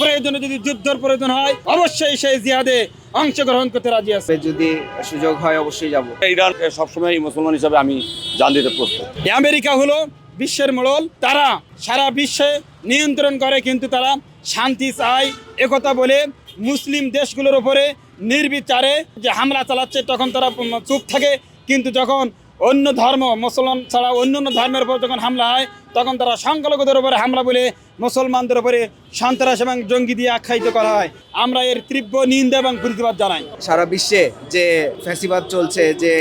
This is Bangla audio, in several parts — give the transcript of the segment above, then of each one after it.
প্রয়োজনে যদি যুদ্ধের প্রয়োজন হয় অবশ্যই সেই জিহাদে অংশগ্রহণ করতে রাজি আছে। যদি সুযোগ হয় অবশ্যই যাব। ইরান সবসময় মুসলমান হিসাবে আমি জান দিতে প্রস্তুত। আমেরিকা হলো বিশ্বের মোড়ল, তারা সারা বিশ্বে নিয়ন্ত্রণ করে, কিন্তু তারা শান্তি চায় একথা বলে মুসলিম দেশগুলোর উপরে নির্বিচারে যে হামলা চালাচ্ছে তখন তারা চুপ থাকে, কিন্তু যখন অন্য ধর্ম মুসলমান ছাড়া অন্য ধর্মের উপর যখন হামলা হয় তখন তারা সংখ্যালঘুদের উপরে হামলা বলে মুসলমানদের উপরে সন্ত্রাস এবং জঙ্গি দিয়ে আখ্যায়িত করা হয়। আমরা এর তীব্র নিন্দা এবং প্রতিবাদ জানাই। সারা বিশ্বে যে ফ্যাসিবাদ চলছে, যে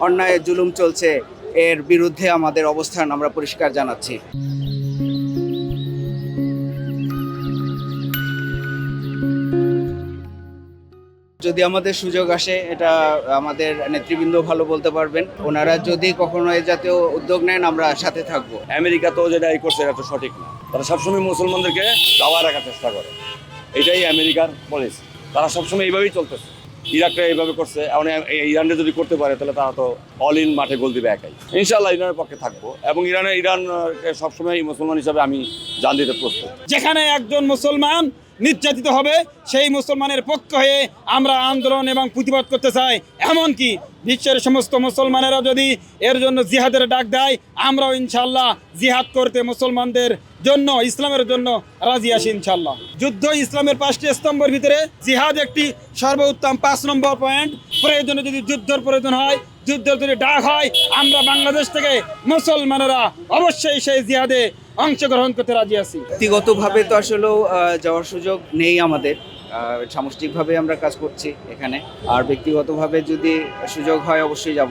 অন্যায় জুলুম চলছে, এর বিরুদ্ধে আমাদের অবস্থান আমরা পরিষ্কার জানাচ্ছি। যদি আমাদের সুযোগ আসে, এটা আমাদের নেতৃবৃন্দ ভালো বলতে পারবেন, ওনারা যদি কখনো এই জাতীয় উদ্যোগ নেন আমরা সাথে থাকবো। আমেরিকা তো যেটা করছে এটা তো সঠিক না। তারা সবসময় মুসলমানদেরকে দাওয়া রাখার চেষ্টা করে, এটাই আমেরিকার পলিসি। তারা সবসময় এইভাবেই চলতেছে। ইরাকটা এইভাবে করছে, এখন ইরানটা যদি করতে পারে তাহলে তারা তো অল ইন মাঠে গোল দিবে একাই। ইনশাআল্লাহ ইরানের পক্ষে থাকবো এবং ইরানকে সবসময় মুসলমান হিসাবে আমি জান দিতে প্রস্তুত। যেখানে একজন মুসলমান নির্যাতিত হবে সেই মুসলমানের পক্ষ হয়ে আমরা আন্দোলন এবং প্রতিবাদ করতে চাই। এমনকি বিশ্বের সমস্ত মুসলমানেরা যদি এর জন্য জিহাদের ডাক দেয় আমরাও ইনশাল্লাহ জিহাদ করতে মুসলমানদের জন্য, ইসলামের জন্য রাজি আছি ইনশাল্লাহ। যুদ্ধ ইসলামের 5টি স্তম্ভের ভিতরে জিহাদ একটি সর্বোত্তম 5 নম্বর পয়েন্ট। প্রয়োজনে যদি যুদ্ধের প্রয়োজন হয়, যুদ্ধের যদি ডাক হয়, আমরা বাংলাদেশ থেকে মুসলমানেরা অবশ্যই সেই জিহাদে অংশগ্রহণ করতে রাজি আছি। ব্যক্তিগতভাবে তো আসলেও যাওয়ার সুযোগ নেই আমাদের, সামষ্টিকভাবে আমরা কাজ করছি এখানে। আর ব্যক্তিগতভাবে যদি সুযোগ হয় অবশ্যই যাব।